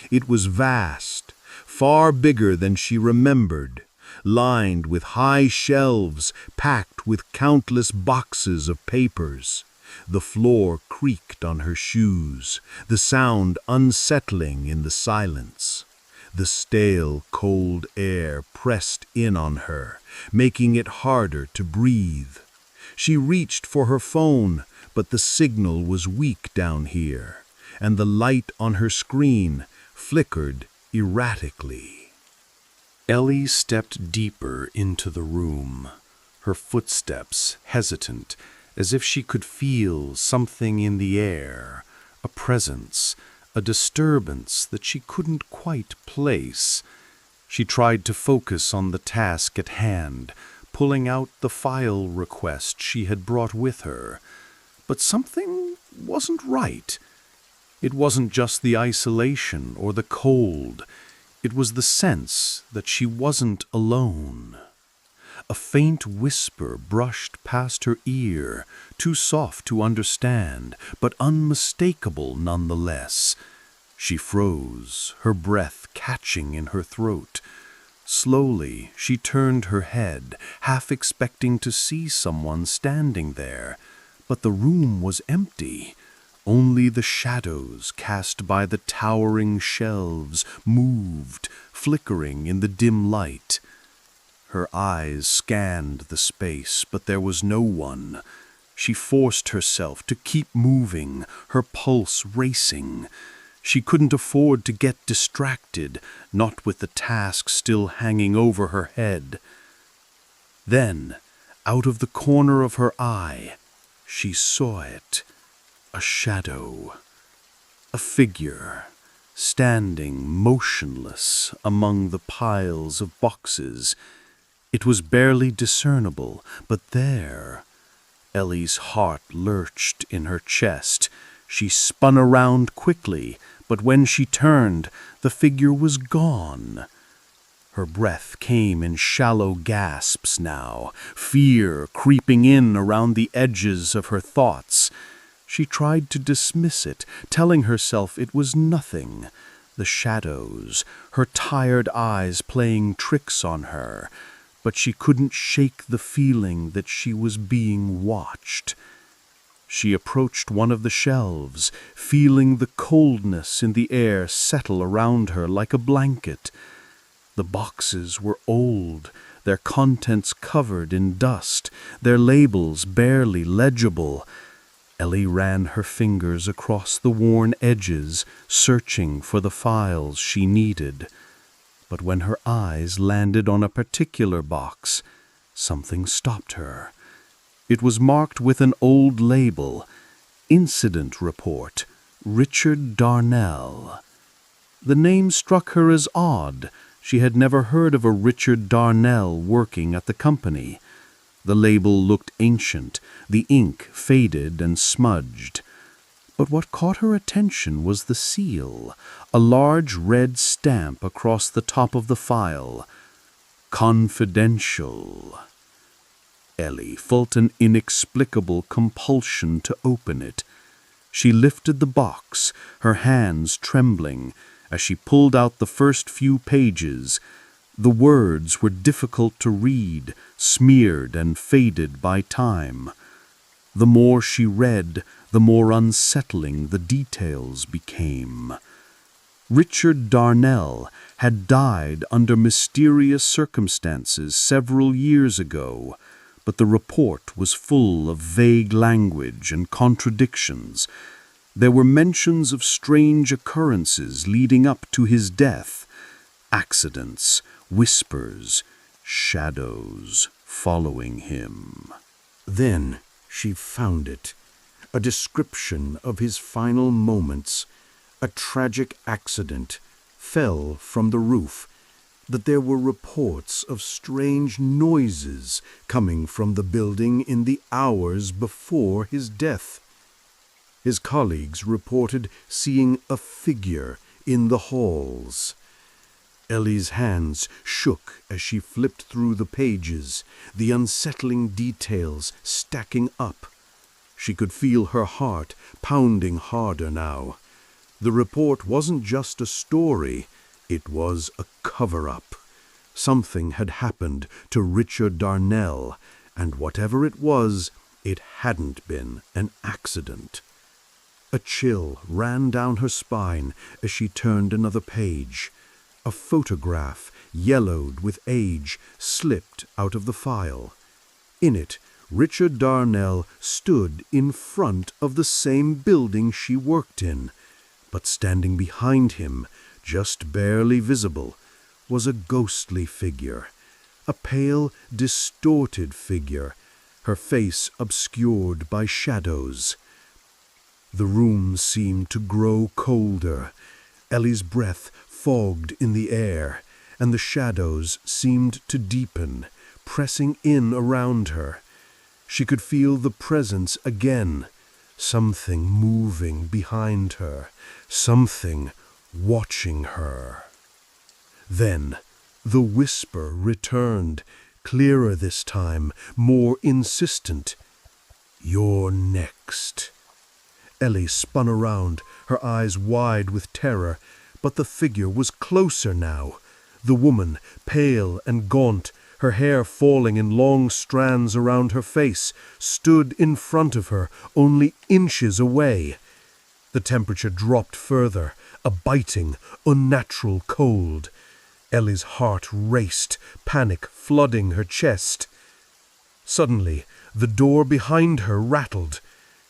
B: It was vast, far bigger than she remembered, lined with high shelves packed with countless boxes of papers. The floor creaked on her shoes, the sound unsettling in the silence. The stale, cold air pressed in on her, making it harder to breathe. She reached for her phone, but the signal was weak down here, and the light on her screen flickered erratically. Ellie stepped deeper into the room, her footsteps hesitant, as if she could feel something in the air, a presence, a disturbance that she couldn't quite place. She tried to focus on the task at hand, pulling out the file request she had brought with her. But something wasn't right. It wasn't just the isolation or the cold. It was the sense that she wasn't alone. A faint whisper brushed past her ear, too soft to understand, but unmistakable nonetheless. She froze, her breath catching in her throat. Slowly, she turned her head, half expecting to see someone standing there, but the room was empty. Only the shadows cast by the towering shelves moved, flickering in the dim light. Her eyes scanned the space, but there was no one. She forced herself to keep moving, her pulse racing. She couldn't afford to get distracted, not with the task still hanging over her head. Then, out of the corner of her eye, she saw it. A shadow. A figure, standing motionless among the piles of boxes. It was barely discernible, but there. Ellie's heart lurched in her chest. She spun around quickly, but when she turned, the figure was gone. Her breath came in shallow gasps now, fear creeping in around the edges of her thoughts. She tried to dismiss it, telling herself it was nothing. The shadows, her tired eyes playing tricks on her. But she couldn't shake the feeling that she was being watched. She approached one of the shelves, feeling the coldness in the air settle around her like a blanket. The boxes were old, their contents covered in dust, their labels barely legible. Ellie ran her fingers across the worn edges, searching for the files she needed. But when her eyes landed on a particular box, something stopped her. It was marked with an old label,
C: incident report, Richard Darnell. The name struck her as odd. She had never heard of a Richard Darnell working at the company. The label looked ancient, the ink faded and smudged. But what caught her attention was the seal, a large red stamp across the top of the file. Confidential. Ellie felt an inexplicable compulsion to open it. She lifted the box, her hands trembling, as she pulled out the first few pages. The words were difficult to read, smeared and faded by time. The more she read, the more unsettling the details became. Richard Darnell had died under mysterious circumstances several years ago, but the report was full of vague language and contradictions. There were mentions of strange occurrences leading up to his death, accidents, whispers, shadows following him.
A: Then she found it, a description of his final moments. A tragic accident, fell from the roof, that there were reports of strange noises coming from the building in the hours before his death. His colleagues reported seeing a figure in the halls. Ellie's hands shook as she flipped through the pages, the unsettling details stacking up. She could feel her heart pounding harder now. The report wasn't just a story, it was a cover-up. Something had happened to Richard Darnell, and whatever it was, it hadn't been an accident. A chill ran down her spine as she turned another page. A photograph, yellowed with age, slipped out of the file. In it, Richard Darnell stood in front of the same building she worked in, but standing behind him, just barely visible, was a ghostly figure, a pale, distorted figure, her face obscured by shadows. The room seemed to grow colder. Ellie's breath fogged in the air, and the shadows seemed to deepen, pressing in around her. She could feel the presence again, something moving behind her, something watching her. Then the whisper returned, clearer this time, more insistent. "You're next." Ellie spun around, her eyes wide with terror, but the figure was closer now. The woman, pale and gaunt, her hair falling in long strands around her face, stood in front of her, only inches away. The temperature dropped further, a biting, unnatural cold. Ellie's heart raced, panic flooding her chest. Suddenly, the door behind her rattled.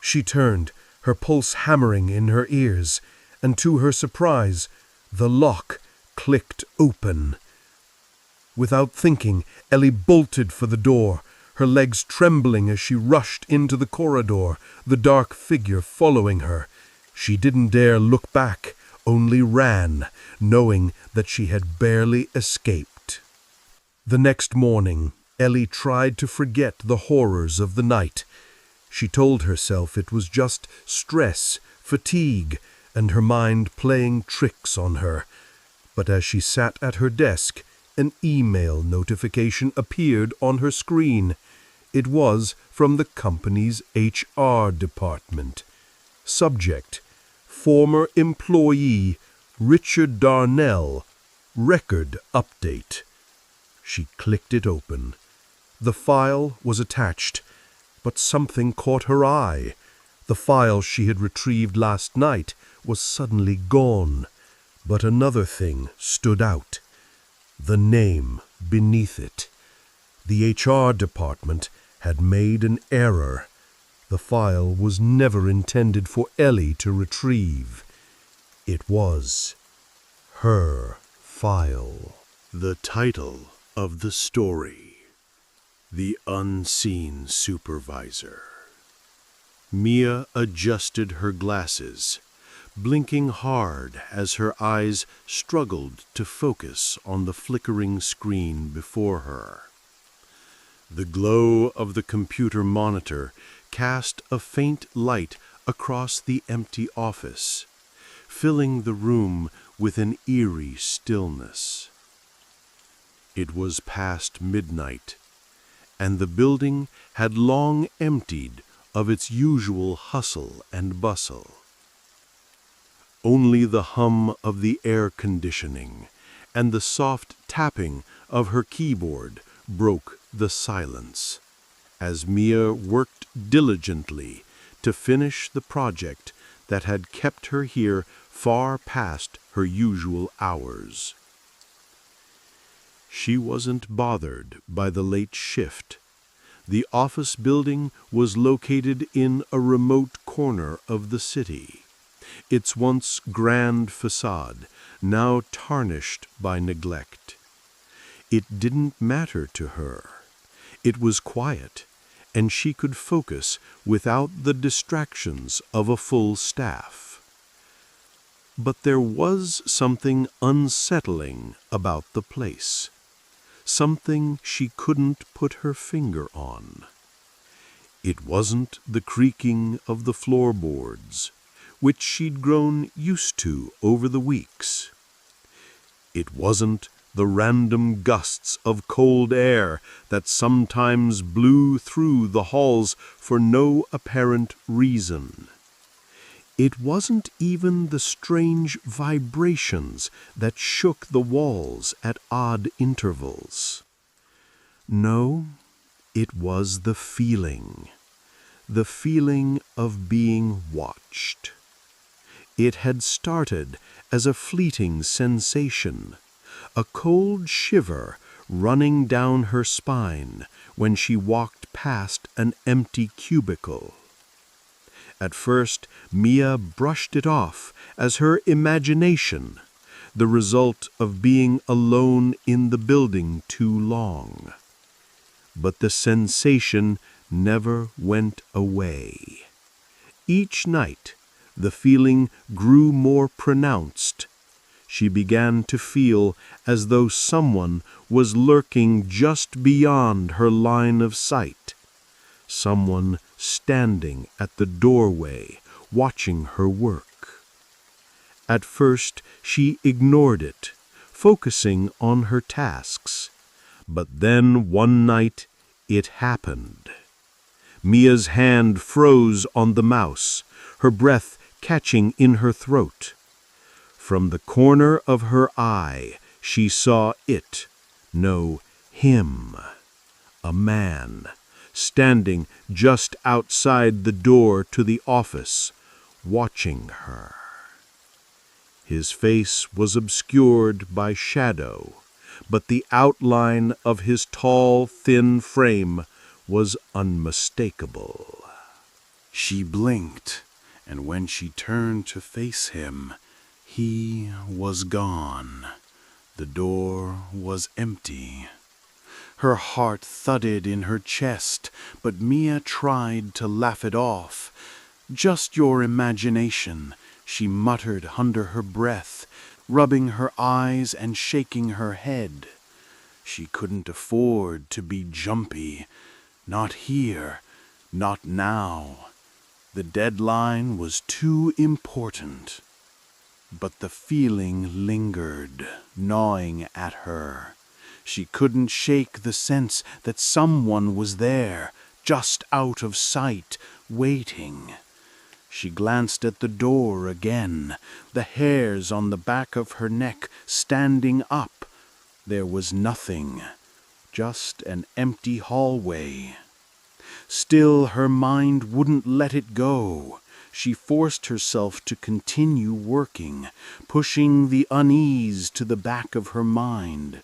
A: She turned, her pulse hammering in her ears, and to her surprise, the lock clicked open. Without thinking, Ellie bolted for the door, her legs trembling as she rushed into the corridor, the dark figure following her. She didn't dare look back, only ran, knowing that she had barely escaped. The next morning, Ellie tried to forget the horrors of the night. She told herself it was just stress, fatigue, and her mind playing tricks on her. But as she sat at her desk, an email notification appeared on her screen. It was from the company's HR department. Subject: Former employee Richard Darnell, record update. She clicked it open. The file was attached, but something caught her eye. The file she had retrieved last night was suddenly gone, but another thing stood out. The name beneath it. The HR department had made an error. The file was never intended for Ellie to retrieve. It was her file.
B: The title of the story: The Unseen Supervisor. Mia adjusted her glasses, blinking hard as her eyes struggled to focus on the flickering screen before her. The glow of the computer monitor cast a faint light across the empty office, filling the room with an eerie stillness. It was past midnight, and the building had long emptied of its usual hustle and bustle. Only the hum of the air conditioning and the soft tapping of her keyboard broke the silence, as Mia worked diligently to finish the project that had kept her here far past her usual hours. She wasn't bothered by the late shift. The office building was located in a remote corner of the city, its once grand facade now tarnished by neglect. It didn't matter to her. It was quiet, and she could focus without the distractions of a full staff. But there was something unsettling about the place, something she couldn't put her finger on. It wasn't the creaking of the floorboards, which she'd grown used to over the weeks. It wasn't the random gusts of cold air that sometimes blew through the halls for no apparent reason. It wasn't even the strange vibrations that shook the walls at odd intervals. No, it was the feeling of being watched. It had started as a fleeting sensation, a cold shiver running down her spine when she walked past an empty cubicle. At first, Mia brushed it off as her imagination, the result of being alone in the building too long. But the sensation never went away. Each night, the feeling grew more pronounced. She began to feel as though someone was lurking just beyond her line of sight, someone standing at the doorway, watching her work. At first, she ignored it, focusing on her tasks. But then one night, it happened. Mia's hand froze on the mouse, her breath catching in her throat. From the corner of her eye, she saw it, no, him, a man, standing just outside the door to the office, watching her. His face was obscured by shadow, but the outline of his tall, thin frame was unmistakable.
C: She blinked, and when she turned to face him, he was gone. The door was empty. Her heart thudded in her chest, but Mia tried to laugh it off. "Just your imagination," she muttered under her breath, rubbing her eyes and shaking her head. She couldn't afford to be jumpy. Not here, not now. The deadline was too important. But the feeling lingered, gnawing at her. She couldn't shake the sense that someone was there, just out of sight, waiting. She glanced at the door again, the hairs on the back of her neck standing up. There was nothing, just an empty hallway. Still, her mind wouldn't let it go. She forced herself to continue working, pushing the unease to the back of her mind.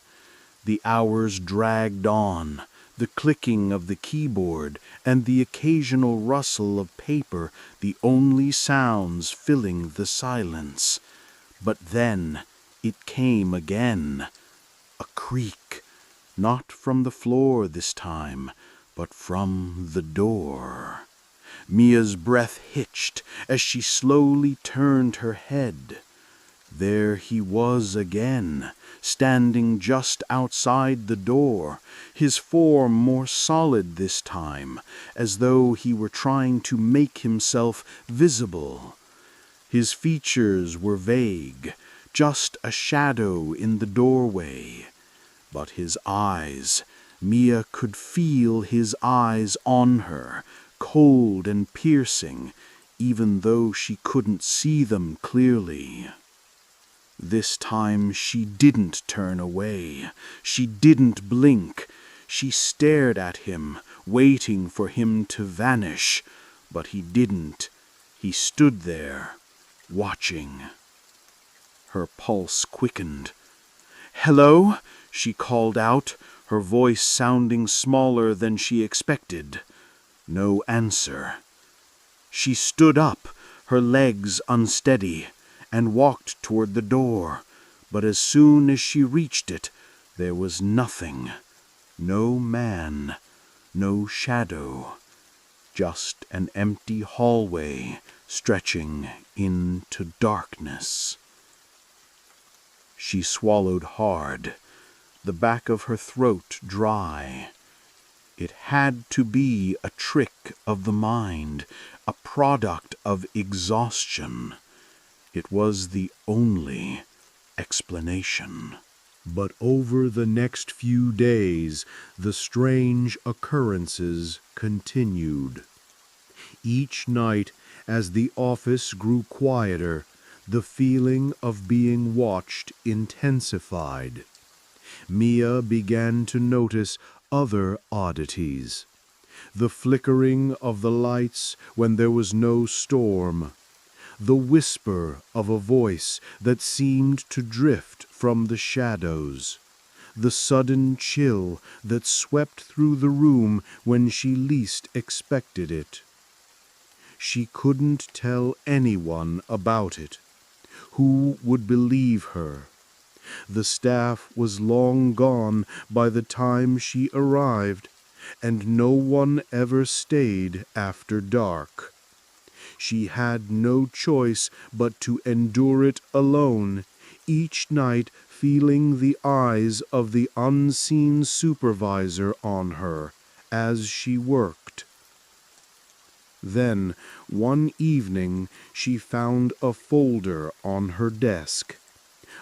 C: The hours dragged on, the clicking of the keyboard and the occasional rustle of paper the only sounds filling the silence. But then it came again, a creak, not from the floor this time, but from the door. Mia's breath hitched as she slowly turned her head. There he was again, standing just outside the door, his form more solid this time, as though he were trying to make himself visible. His features were vague, just a shadow in the doorway. But his eyes, Mia could feel his eyes on her, cold and piercing, even though she couldn't see them clearly. This time she didn't turn away. She didn't blink. She stared at him, waiting for him to vanish. But he didn't. He stood there, watching. Her pulse quickened. "Hello?" she called out, her voice sounding smaller than she expected. No answer. She stood up, her legs unsteady, and walked toward the door, but as soon as she reached it, there was nothing. No man, no shadow, just an empty hallway stretching into darkness. She swallowed hard, the back of her throat dry. It had to be a trick of the mind, a product of exhaustion. It was the only explanation.
B: But over the next few days, the strange occurrences continued. Each night, as the office grew quieter, the feeling of being watched intensified. Mia began to notice other oddities. The flickering of the lights when there was no storm. The whisper of a voice that seemed to drift from the shadows. The sudden chill that swept through the room when she least expected it. She couldn't tell anyone about it. Who would believe her? The staff was long gone by the time she arrived, and no one ever stayed after dark. She had no choice but to endure it alone, each night feeling the eyes of the unseen supervisor on her as she worked. Then, one evening, she found a folder on her desk.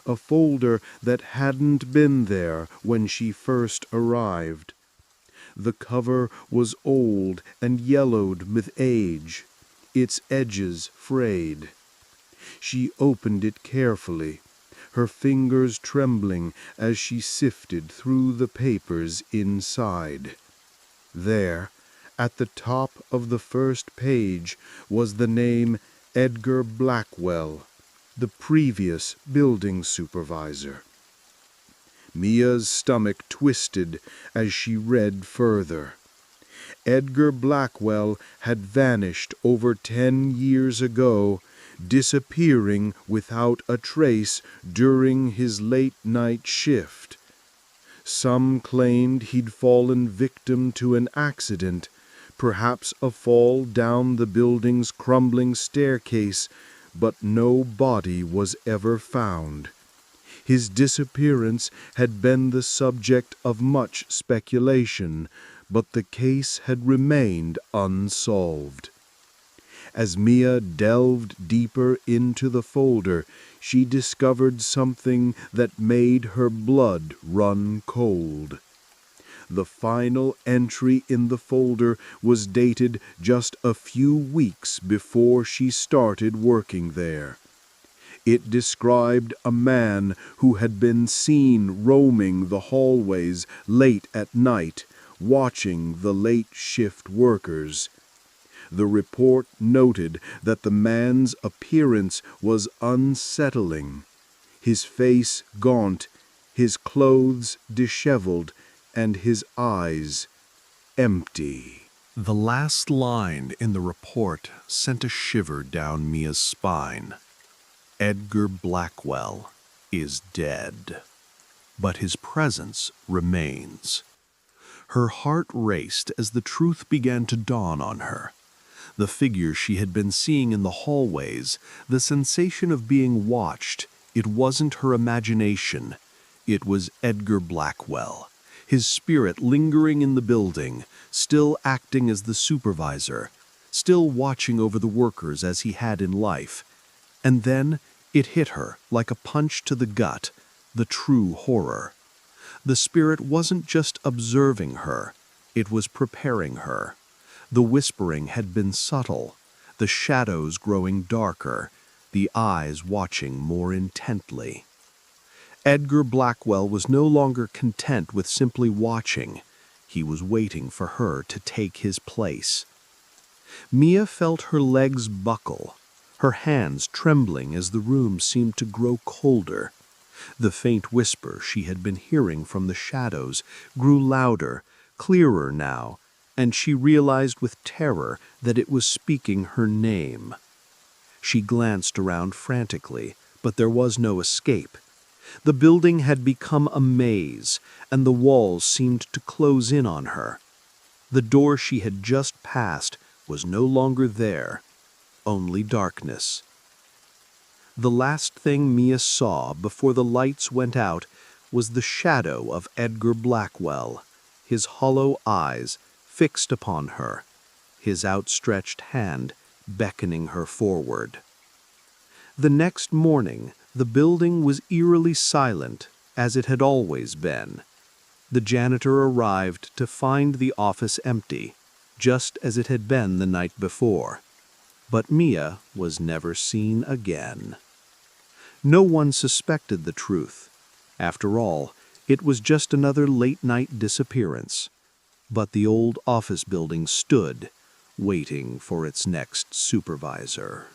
B: A folder that hadn't been there when she first arrived. The cover was old and yellowed with age, its edges frayed. She opened it carefully, her fingers trembling as she sifted through the papers inside. There, at the top of the first page, was the name Edgar Blackwell, the previous building supervisor. Mia's stomach twisted as she read further. Edgar Blackwell had vanished over 10 years ago, disappearing without a trace during his late-night shift. Some claimed he'd fallen victim to an accident, perhaps a fall down the building's crumbling staircase, but no body was ever found. His disappearance had been the subject of much speculation, but the case had remained unsolved. As Mia delved deeper into the folder, she discovered something that made her blood run cold. The final entry in the folder was dated just a few weeks before she started working there. It described a man who had been seen roaming the hallways late at night, watching the late shift workers. The report noted that the man's appearance was unsettling, his face gaunt, his clothes disheveled, and his eyes empty.
C: The last line in the report sent a shiver down Mia's spine. Edgar Blackwell is dead, but his presence remains. Her heart raced as the truth began to dawn on her.
B: The figures she had been seeing in the hallways, the sensation of being watched, it wasn't her imagination. It was Edgar Blackwell, his spirit lingering in the building, still acting as the supervisor, still watching over the workers as he had in life. And then it hit her like a punch to the gut, the true horror. The spirit wasn't just observing her, it was preparing her. The whispering had been subtle, the shadows growing darker, the eyes watching more intently. Edgar Blackwell was no longer content with simply watching. He was waiting for her to take his place. Mia felt her legs buckle, her hands trembling as the room seemed to grow colder. The faint whisper she had been hearing from the shadows grew louder, clearer now, and she realized with terror that it was speaking her name. She glanced around frantically, but there was no escape. The building had become a maze, and the walls seemed to close in on her. The door she had just passed was no longer there, only darkness. The last thing Mia saw before the lights went out was the shadow of Edgar Blackwell, his hollow eyes fixed upon her, his outstretched hand beckoning her forward. The next morning, the building was eerily silent, as it had always been. The janitor arrived to find the office empty, just as it had been the night before. But Mia was never seen again. No one suspected the truth. After all, it was just another late-night disappearance. But the old office building stood, waiting for its next supervisor.